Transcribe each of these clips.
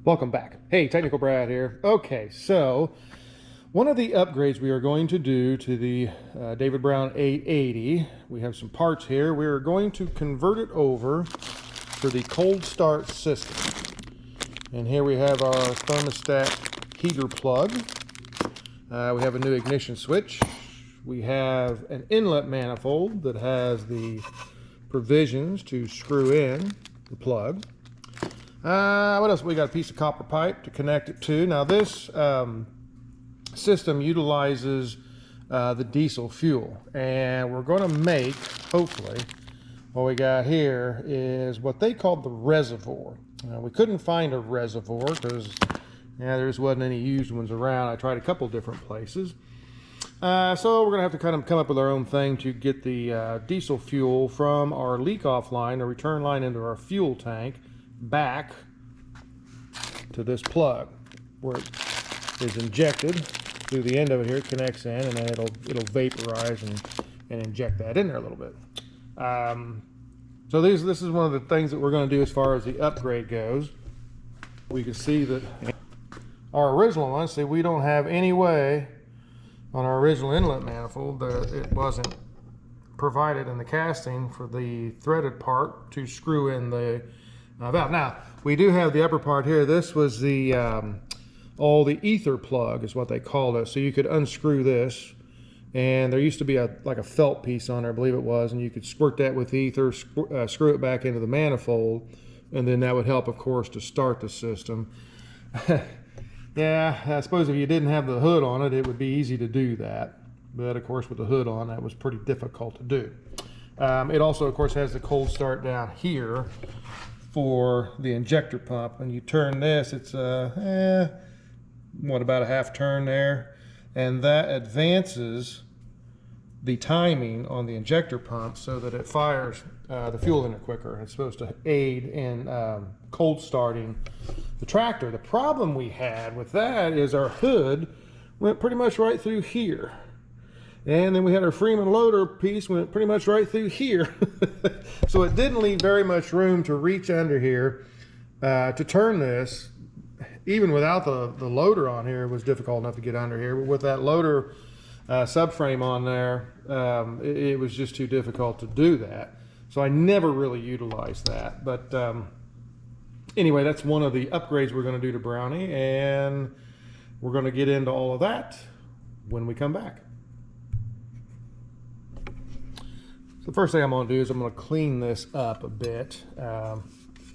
Welcome back. Hey, Technical Brad here. Okay, so one of the upgrades we are going to do to the David Brown 880, we have some parts here. We are going to convert it over to the cold start system. And here we have our thermostat heater plug. We have a new ignition switch. We have an inlet manifold that has the provisions to screw in the plug. What else? We got a piece of copper pipe to connect it to. Now this system utilizes the diesel fuel, and we're going to make, hopefully, what we got here is what they called the reservoir. We couldn't find a reservoir because there just wasn't any used ones around. I tried a couple different places. So we're going to have to kind of come up with our own thing to get the diesel fuel from our leak-off line, or return line, into our fuel tank back to this plug where it is injected through the end of it here. It connects in, and then it'll vaporize and inject that in there a little bit. So this is one of the things that we're going to do as far as the upgrade goes. We can see that our original one, see, we don't have any way on our original inlet manifold that it wasn't provided in the casting for the threaded part to screw in the valve. Now we do have the upper part here. This was the the ether plug is what they called it. So you could unscrew this, and there used to be like a felt piece on there, I believe it was, and you could squirt that with ether, screw it back into the manifold, and then that would help, of course, to start the system. Yeah, I suppose if you didn't have the hood on it, it would be easy to do that, but of course with the hood on, that was pretty difficult to do. It also, of course, has the cold start down here for the injector pump. And you turn this, it's about a half turn there, and that advances the timing on the injector pump so that it fires the fuel in it quicker. It's supposed to aid in cold starting the tractor. The problem we had with that is our hood went pretty much right through here. And then we had our Freeman loader piece went pretty much right through here. So it didn't leave very much room to reach under here to turn this. Even without the loader on here, it was difficult enough to get under here. But with that loader subframe on there, it was just too difficult to do that. So I never really utilized that. But anyway, that's one of the upgrades we're going to do to Brownie. And we're going to get into all of that when we come back. So the first thing I'm going to do is I'm going to clean this up a bit.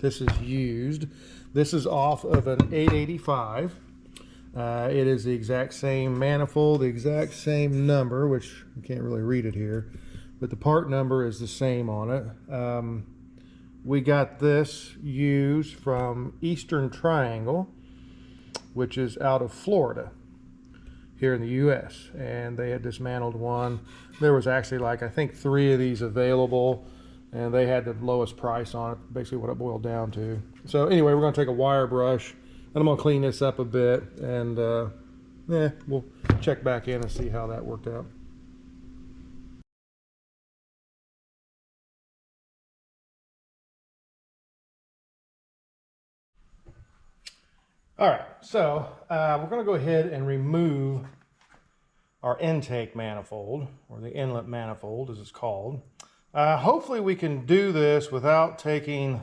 This is used. This is off of an 885. It is the exact same manifold, the exact same number, which you can't really read it here, but the part number is the same on it. We got this used from Eastern Triangle, which is out of Florida, here in the US, and they had dismantled one. There was actually, like, I think 3 of these available, and they had the lowest price on it, basically what it boiled down to. So anyway, we're going to take a wire brush, and I'm going to clean this up a bit, and we'll check back in and see how that worked out. All right, so we're going to go ahead and remove our intake manifold, or the inlet manifold as it's called. Hopefully we can do this without taking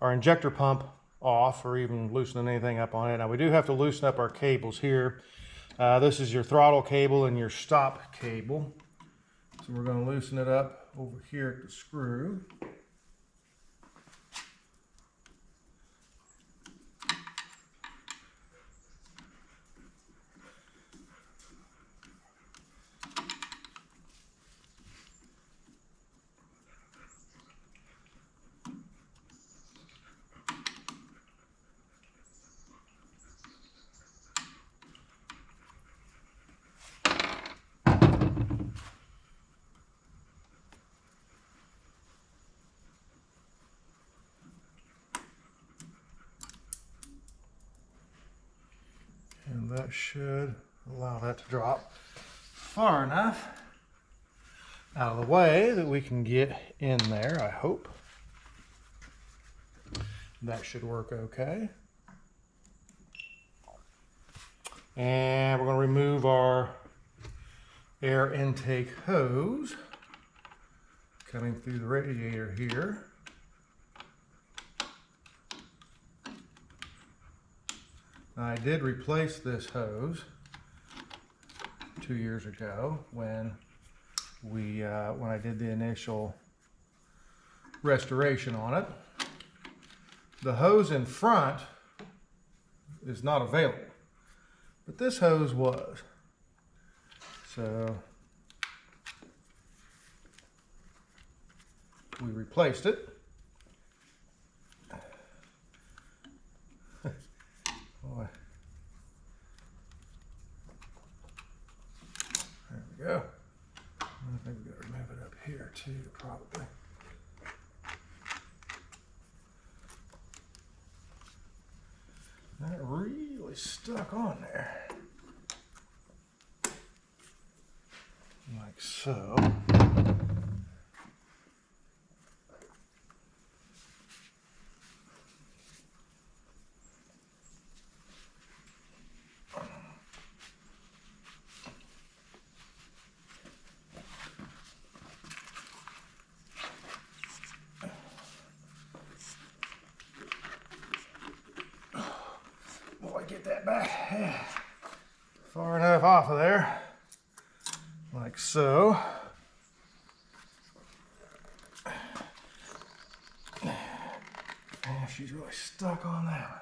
our injector pump off or even loosening anything up on it. Now we do have to loosen up our cables here. This is your throttle cable and your stop cable. So we're going to loosen it up over here at the screw. And that should allow that to drop far enough out of the way that we can get in there, I hope. That should work okay. And we're going to remove our air intake hose coming through the radiator here. I did replace this hose 2 years ago when I did the initial restoration on it. The hose in front is not available, but this hose was. So we replaced it. Boy. There we go. I think we got to remove it up here too, probably. That really stuck on there. Like so. Get that back, yeah. Far enough off of there, like so. Man, she's really stuck on that one.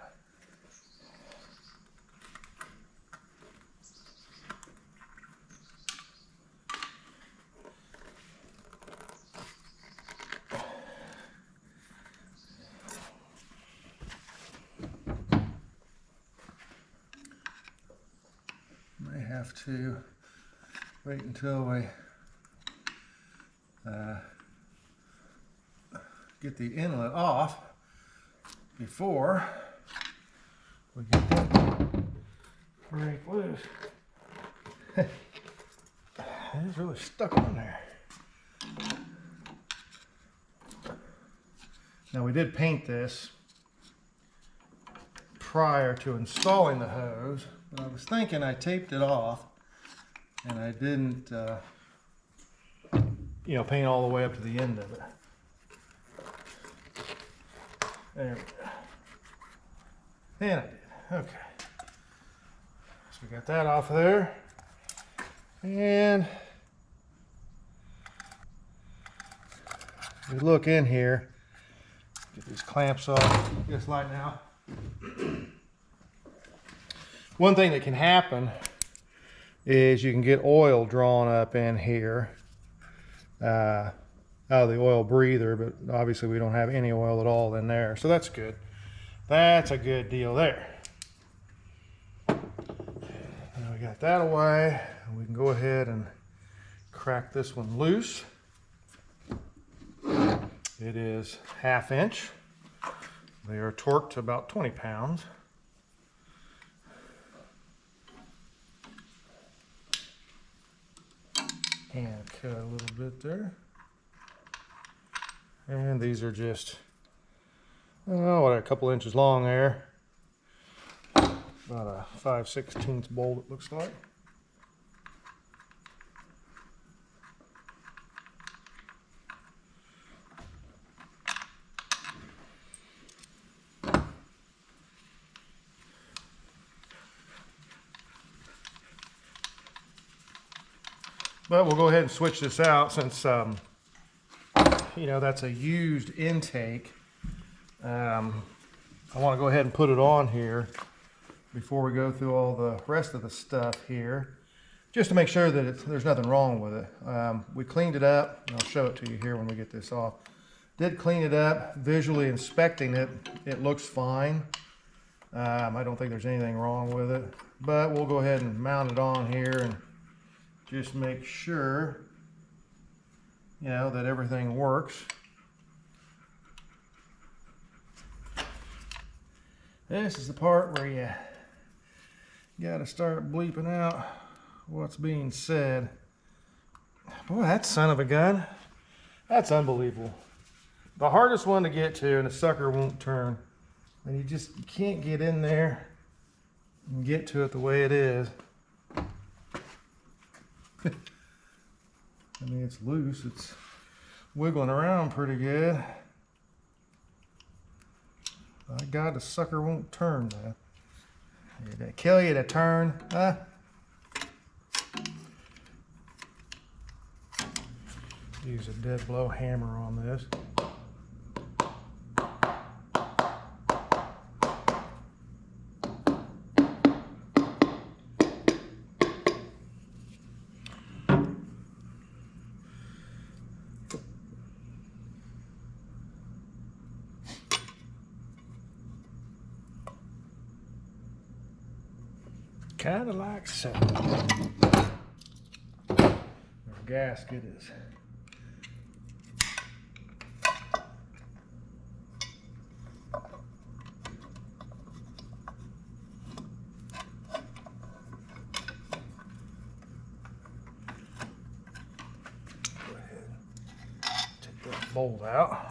Have to wait until we get the inlet off before we get that brake loose. It's really stuck on there. Now we did paint this prior to installing the hose. I was thinking I taped it off and I didn't, paint all the way up to the end of it. There we go. And I did. Okay. So we got that off of there. And we look in here, get these clamps off, just like now. One thing that can happen is you can get oil drawn up in here out of the oil breather, but obviously we don't have any oil at all in there, so that's good. That's a good deal there. Now we got that away, and we can go ahead and crack this one loose. It is 1/2 inch. They are torqued to about 20 pounds. And cut a little bit there. And these are just, a couple inches long there. About a 5/16 bolt, it looks like. But we'll go ahead and switch this out since, that's a used intake. I want to go ahead and put it on here before we go through all the rest of the stuff here, just to make sure that there's nothing wrong with it. We cleaned it up, and I'll show it to you here when we get this off. Did clean it up, visually inspecting it, it looks fine. I don't think there's anything wrong with it, but we'll go ahead and mount it on here and just make sure, that everything works. This is the part where you gotta start bleeping out what's being said. Boy, that son of a gun, that's unbelievable. The hardest one to get to, and the sucker won't turn. And you can't get in there. and get to it the way it is. I mean, it's loose, it's wiggling around pretty good. By God, the sucker won't turn, man. Did I kill you to turn, huh? Use a dead blow hammer on this. Kind of like so. Our gasket is go ahead, take that bolt out.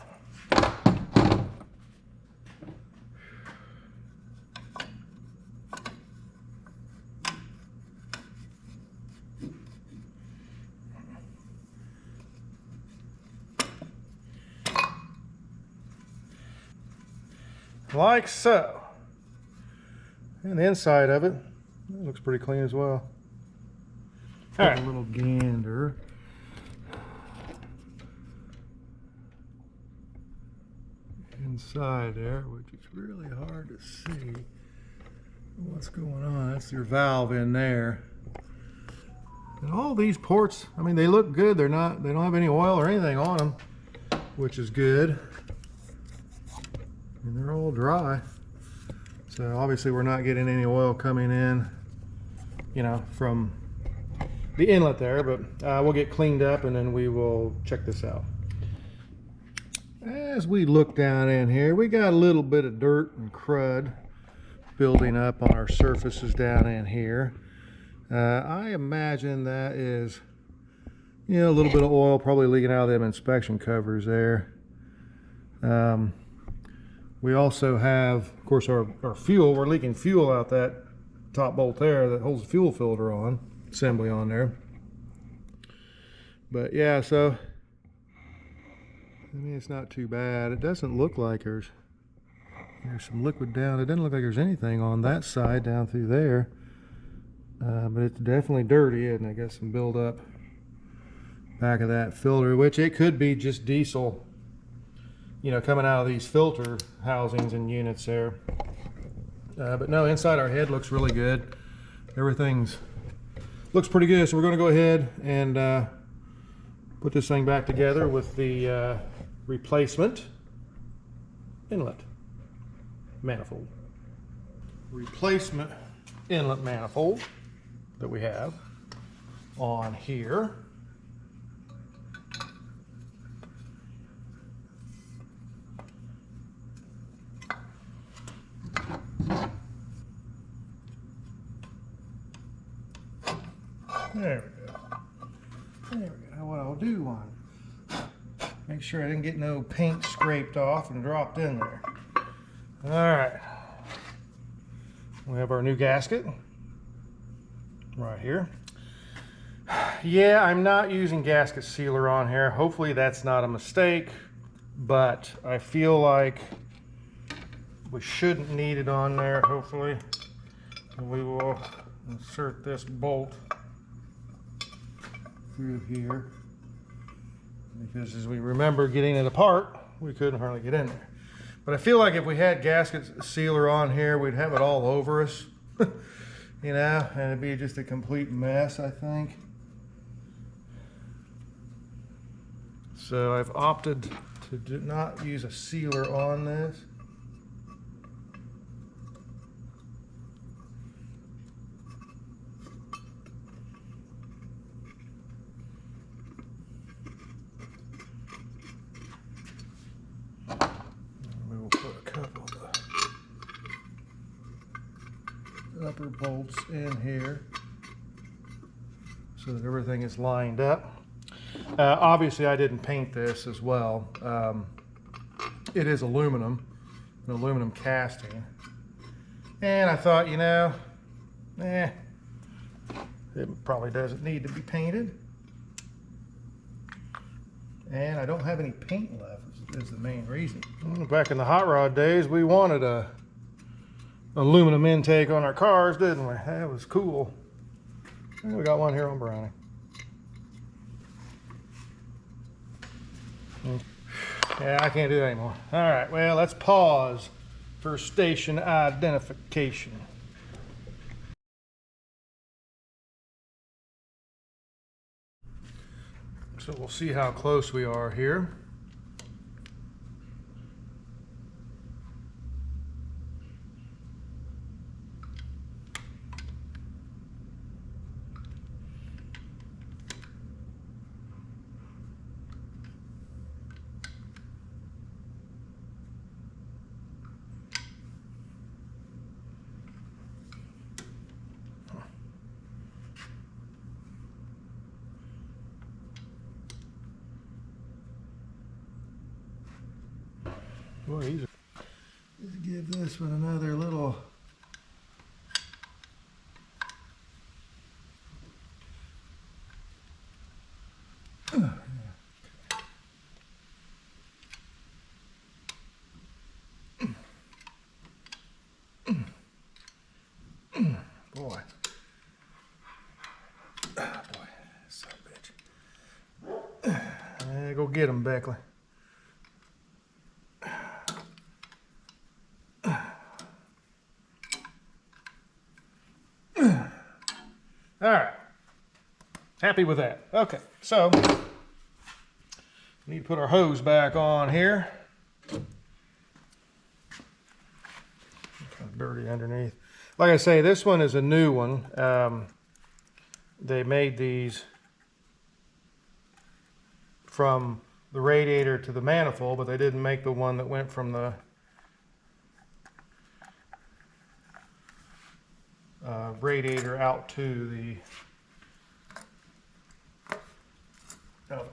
Like so. And the inside of it, looks pretty clean as well. All right. A little gander. Inside there, which is really hard to see what's going on. That's your valve in there. And all these ports, I mean, they look good. They don't have any oil or anything on them, which is good. And they're all dry. So obviously we're not getting any oil coming in, you know, from the inlet there, but we'll get cleaned up and then we will check this out. As we look down in here, we got a little bit of dirt and crud building up on our surfaces down in here. I imagine that is, you know, a little bit of oil probably leaking out of them inspection covers there. We also have, of course, our fuel. We're leaking fuel out that top bolt there that holds the fuel filter on, assembly on there. But yeah, so, I mean, it's not too bad. It doesn't look like there's some liquid down. It doesn't look like there's anything on that side down through there. But it's definitely dirty, and I got some buildup back of that filter, which it could be just diesel, you know, coming out of these filter housings and units there. But no, inside our head looks really good. Everything's looks pretty good. So we're going to go ahead and put this thing back together with the replacement inlet manifold. Replacement inlet manifold that we have on here. There we go. There we go. Now what I'll do make sure I didn't get no paint scraped off and dropped in there. All right. We have our new gasket right here. Yeah, I'm not using gasket sealer on here. Hopefully that's not a mistake, but I feel like we shouldn't need it on there, hopefully. We will insert this bolt through here, because as we remember getting it apart, we couldn't hardly get in there. But I feel like if we had gasket sealer on here, we'd have it all over us, you know, and it'd be just a complete mess, I think. So I've opted to not use a sealer on this. Upper bolts in here so that everything is lined up. Obviously I didn't paint this as well. It is aluminum, an aluminum casting, and I thought, you know, it probably doesn't need to be painted. And I don't have any paint left, is the main reason. Back in the hot rod days, we wanted a aluminum intake on our cars, didn't we? That was cool. And we got one here on Brownie. Yeah, I can't do that anymore. All right, well, let's pause for station identification. So we'll see how close we are here. Boy, these are... Let's give this one another little... Boy. Oh, boy, son of a bitch. Go get him, Beckley. All right, happy with that. Okay, so we need to put our hose back on here. Kind of dirty underneath. Like I say, this one is a new one. They made these from the radiator to the manifold, but they didn't make the one that went from the radiator out to the other one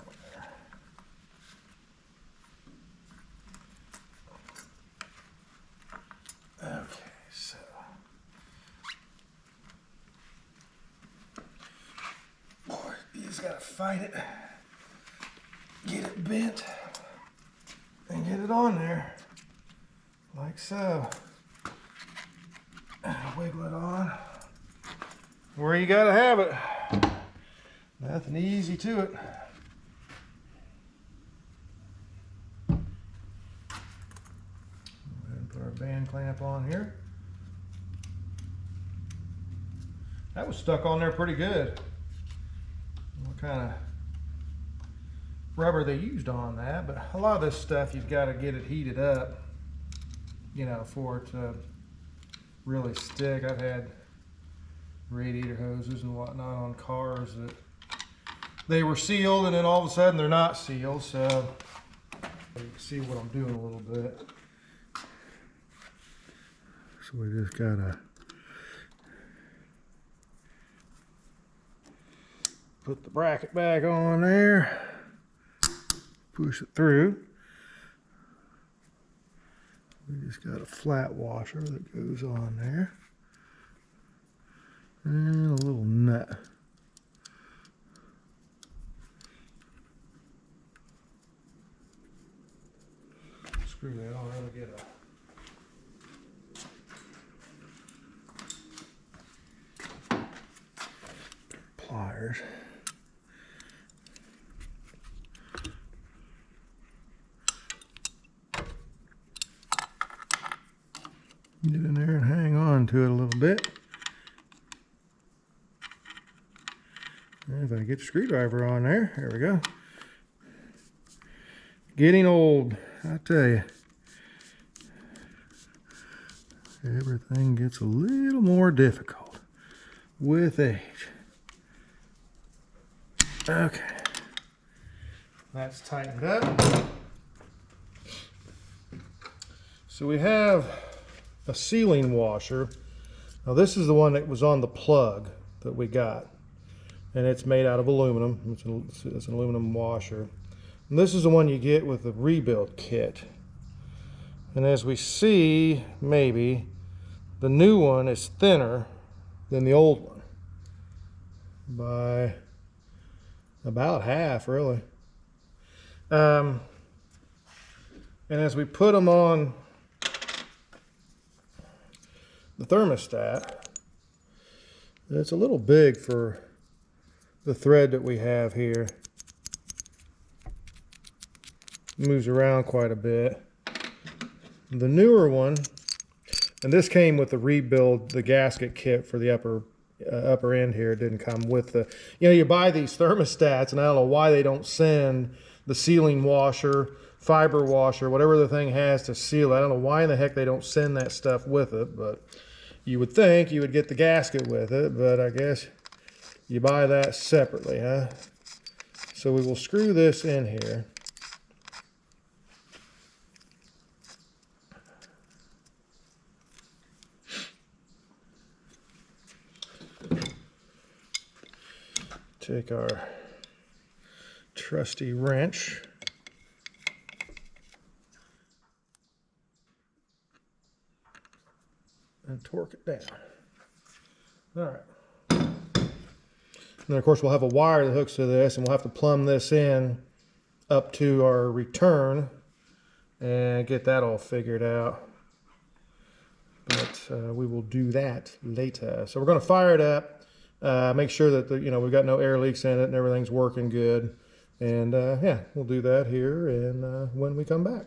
there. Okay, so boy, you just gotta fight it, get it bent, and get it on there like so. Wiggle it on where you gotta have it. Nothing easy to it. Go ahead and put our band clamp on here. That was stuck on there pretty good. What kind of rubber they used on that, but a lot of this stuff you've got to get it heated up, you know, for it to really stick. I've had radiator hoses and whatnot on cars that they were sealed and then all of a sudden they're not sealed, so you can see what I'm doing a little bit. So we just gotta put the bracket back on there, push it through. We just got a flat washer that goes on there. And a little nut. Screw that on, I'll get a pliers. Get in there and hang on to it a little bit. And if I get the screwdriver on there we go. Getting old, I tell you. Everything gets a little more difficult with age. Okay. That's tightened up. So we have a sealing washer. Now this is the one that was on the plug that we got, and it's made out of aluminum. It's an aluminum washer, and this is the one you get with the rebuild kit. And as we see, maybe the new one is thinner than the old one by about half, really. And as we put them on the thermostat, it's a little big for the thread that we have here. Moves around quite a bit. The newer one, and this came with the rebuild, the gasket kit for the upper end here. It didn't come with the, you know, you buy these thermostats, and I don't know why they don't send the sealing washer, fiber washer, whatever the thing has to seal it. I don't know why in the heck they don't send that stuff with it, but you would think you would get the gasket with it, but I guess you buy that separately, huh? So we will screw this in here. Take our trusty wrench. And torque it down. All right. And then of course we'll have a wire that hooks to this, and we'll have to plumb this in up to our return and get that all figured out. But we will do that later. So we're going to fire it up. Make sure that we've got no air leaks in it and everything's working good. And yeah, we'll do that here and when we come back.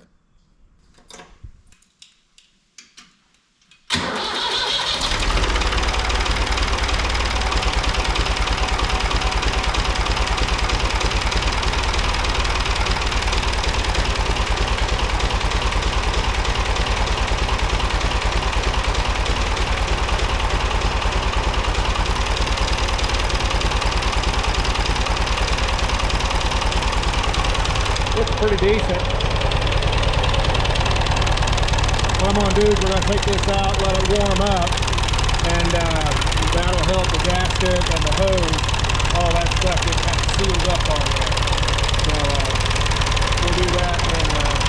Looks pretty decent. What I'm going to do is we're going to take this out, let it warm up, and that'll help the gasket and the hose, all that stuff get kind of sealed up on there. So we'll do that and